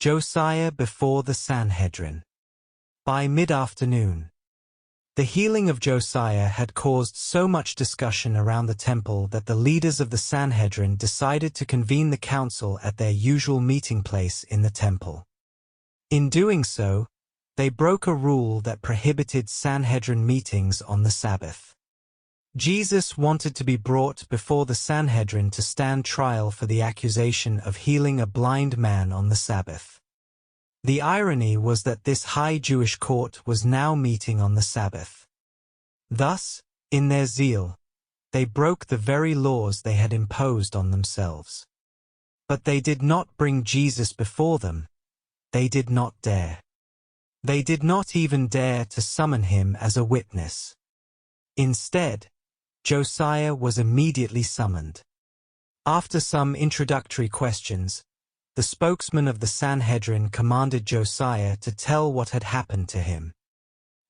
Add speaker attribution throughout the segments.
Speaker 1: Josiah before the Sanhedrin. By mid-afternoon, the healing of Josiah had caused so much discussion around the temple that the leaders of the Sanhedrin decided to convene the council at their usual meeting place in the temple. In doing so, they broke a rule that prohibited Sanhedrin meetings on the Sabbath. Jesus wanted to be brought before the Sanhedrin to stand trial for the accusation of healing a blind man on the Sabbath. The irony was that this high Jewish court was now meeting on the Sabbath. Thus, in their zeal, they broke the very laws they had imposed on themselves. But they did not bring Jesus before them. They did not dare. They did not even dare to summon him as a witness. Instead, Josiah was immediately summoned. After some introductory questions, the spokesman of the Sanhedrin commanded Josiah to tell what had happened to him.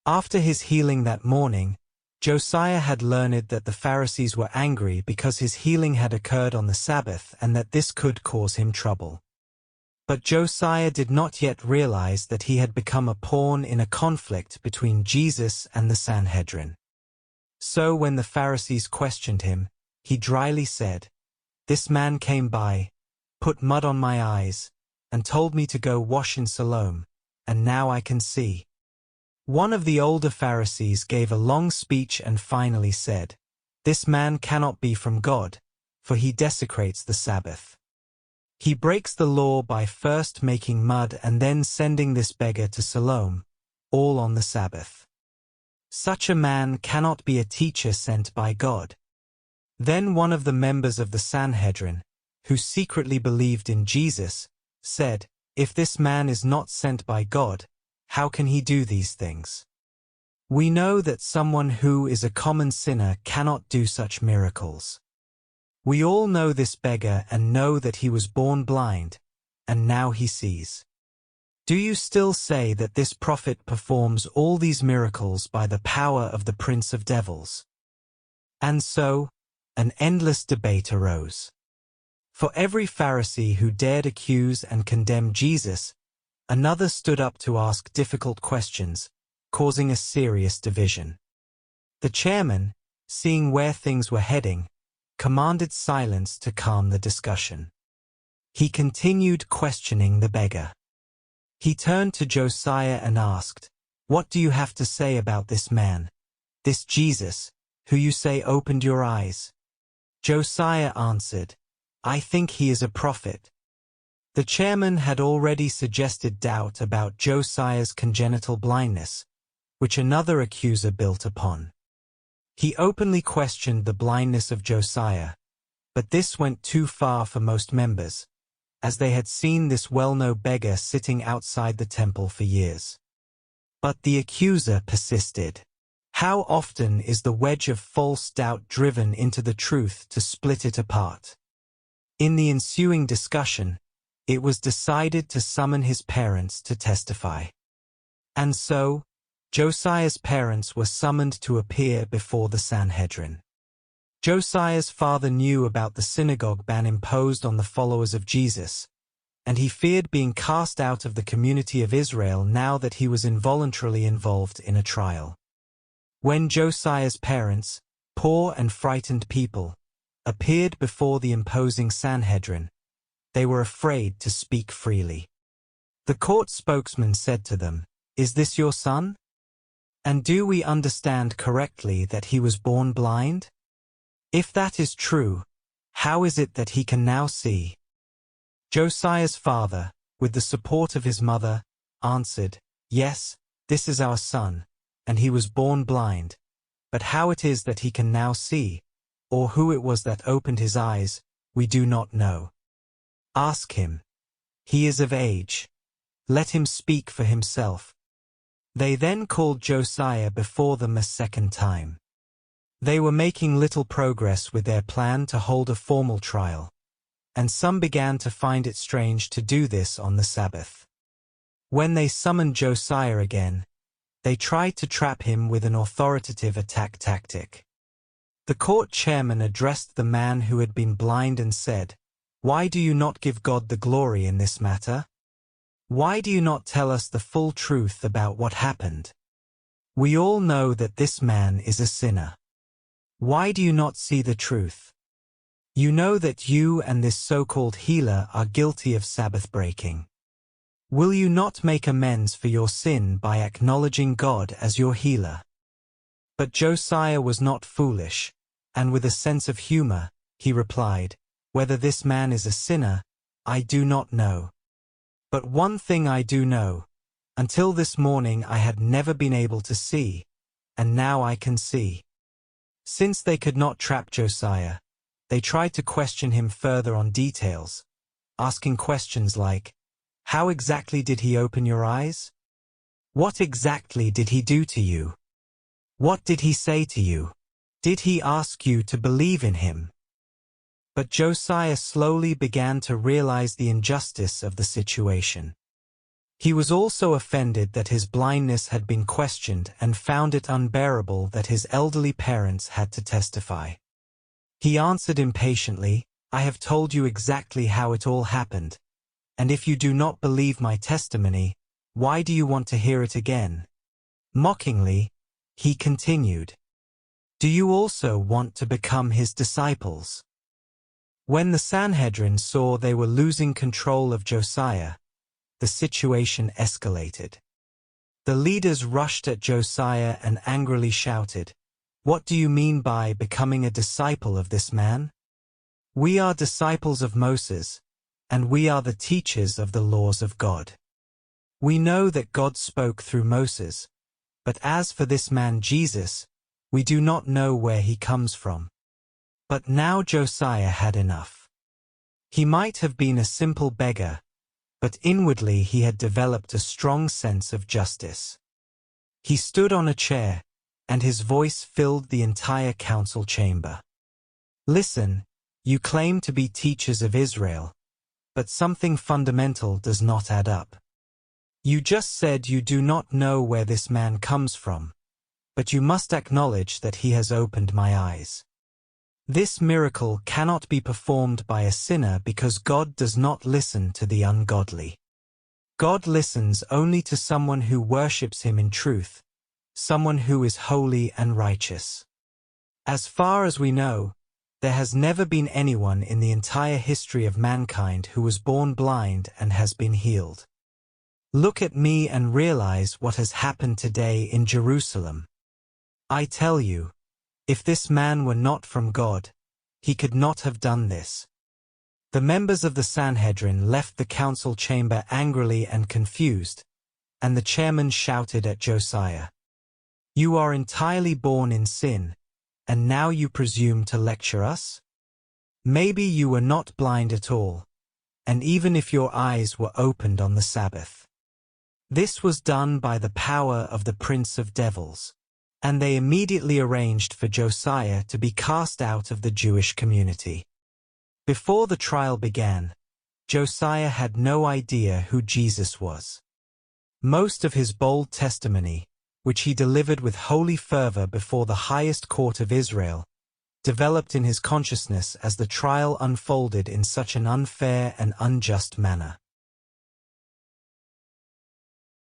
Speaker 1: After his healing that morning, Josiah had learned that the Pharisees were angry because his healing had occurred on the Sabbath and that this could cause him trouble. But Josiah did not yet realize that he had become a pawn in a conflict between Jesus and the Sanhedrin. So when the Pharisees questioned him, he dryly said, "This man came by, put mud on my eyes, and told me to go wash in Siloam, and now I can see." One of the older Pharisees gave a long speech and finally said, "This man cannot be from God, for he desecrates the Sabbath. He breaks the law by first making mud and then sending this beggar to Siloam, all on the Sabbath. Such a man cannot be a teacher sent by God." Then one of the members of the Sanhedrin, who secretly believed in Jesus, said, "If this man is not sent by God, how can he do these things? We know that someone who is a common sinner cannot do such miracles. We all know this beggar and know that he was born blind, and now he sees. Do you still say that this prophet performs all these miracles by the power of the prince of devils?" And so, an endless debate arose. For every Pharisee who dared accuse and condemn Jesus, another stood up to ask difficult questions, causing a serious division. The chairman, seeing where things were heading, commanded silence to calm the discussion. He continued questioning the beggar. He turned to Josiah and asked, "What do you have to say about this man, this Jesus, who you say opened your eyes?" Josiah answered, "I think he is a prophet." The chairman had already suggested doubt about Josiah's congenital blindness, which another accuser built upon. He openly questioned the blindness of Josiah, but this went too far for most members, as they had seen this well-known beggar sitting outside the temple for years. But the accuser persisted. How often is the wedge of false doubt driven into the truth to split it apart? In the ensuing discussion, it was decided to summon his parents to testify. And so, Josiah's parents were summoned to appear before the Sanhedrin. Josiah's father knew about the synagogue ban imposed on the followers of Jesus, and he feared being cast out of the community of Israel now that he was involuntarily involved in a trial. When Josiah's parents, poor and frightened people, appeared before the imposing Sanhedrin, they were afraid to speak freely. The court spokesman said to them, "Is this your son? And do we understand correctly that he was born blind? If that is true, how is it that he can now see?" Josiah's father, with the support of his mother, answered, "Yes, this is our son, and he was born blind. But how it is that he can now see, or who it was that opened his eyes, we do not know. Ask him. He is of age. Let him speak for himself." They then called Josiah before them a second time. They were making little progress with their plan to hold a formal trial, and some began to find it strange to do this on the Sabbath. When they summoned Josiah again, they tried to trap him with an authoritative attack tactic. The court chairman addressed the man who had been blind and said, "Why do you not give God the glory in this matter? Why do you not tell us the full truth about what happened? We all know that this man is a sinner. Why do you not see the truth? You know that you and this so-called healer are guilty of Sabbath breaking. Will you not make amends for your sin by acknowledging God as your healer? But Josiah was not foolish, and with a sense of humor, he replied, "Whether this man is a sinner, I do not know. But one thing I do know, until this morning I had never been able to see, and now I can see." Since they could not trap Josiah, they tried to question him further on details, asking questions like, "How exactly did he open your eyes? What exactly did he do to you? What did he say to you? Did he ask you to believe in him?" But Josiah slowly began to realize the injustice of the situation. He was also offended that his blindness had been questioned and found it unbearable that his elderly parents had to testify. He answered impatiently, "I have told you exactly how it all happened, and if you do not believe my testimony, why do you want to hear it again?" Mockingly, he continued, "Do you also want to become his disciples?" When the Sanhedrin saw they were losing control of Josiah, the situation escalated. The leaders rushed at Josiah and angrily shouted, "What do you mean by becoming a disciple of this man? We are disciples of Moses, and we are the teachers of the laws of God. We know that God spoke through Moses, but as for this man Jesus, we do not know where he comes from." But now Josiah had enough. He might have been a simple beggar, but inwardly he had developed a strong sense of justice. He stood on a chair, and his voice filled the entire council chamber. "Listen, you claim to be teachers of Israel, but something fundamental does not add up. You just said you do not know where this man comes from, but you must acknowledge that he has opened my eyes. This miracle cannot be performed by a sinner because God does not listen to the ungodly. God listens only to someone who worships him in truth, someone who is holy and righteous. As far as we know, there has never been anyone in the entire history of mankind who was born blind and has been healed. Look at me and realize what has happened today in Jerusalem. I tell you, if this man were not from God, he could not have done this." The members of the Sanhedrin left the council chamber angrily and confused, and the chairman shouted at Josiah, "You are entirely born in sin, and now you presume to lecture us? Maybe you were not blind at all, and even if your eyes were opened on the Sabbath. This was done by the power of the prince of devils." And they immediately arranged for Josiah to be cast out of the Jewish community. Before the trial began, Josiah had no idea who Jesus was. Most of his bold testimony, which he delivered with holy fervor before the highest court of Israel, developed in his consciousness as the trial unfolded in such an unfair and unjust manner.